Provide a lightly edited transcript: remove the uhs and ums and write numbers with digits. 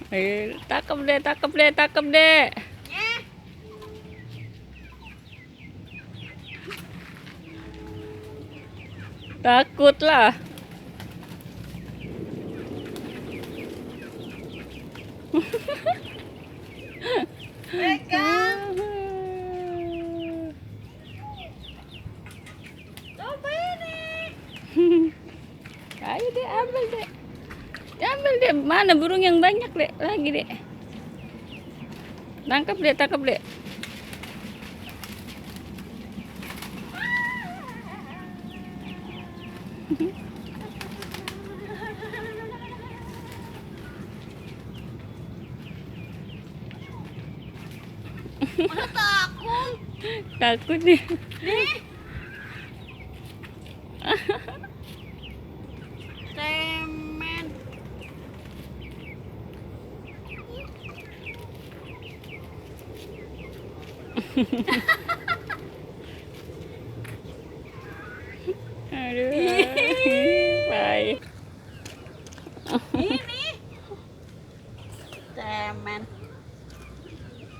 Tangkap deh, tangkap deh, tangkap deh. Takutlah. Pegang. Coba ini. Ayo deh, ambil deh. Ambil deh. Mana burung yang banyak deh? Lagi deh. Tangkap deh, tangkap deh. Udah takut. Takut nih. Nih. Cemen. Aduh. Bye.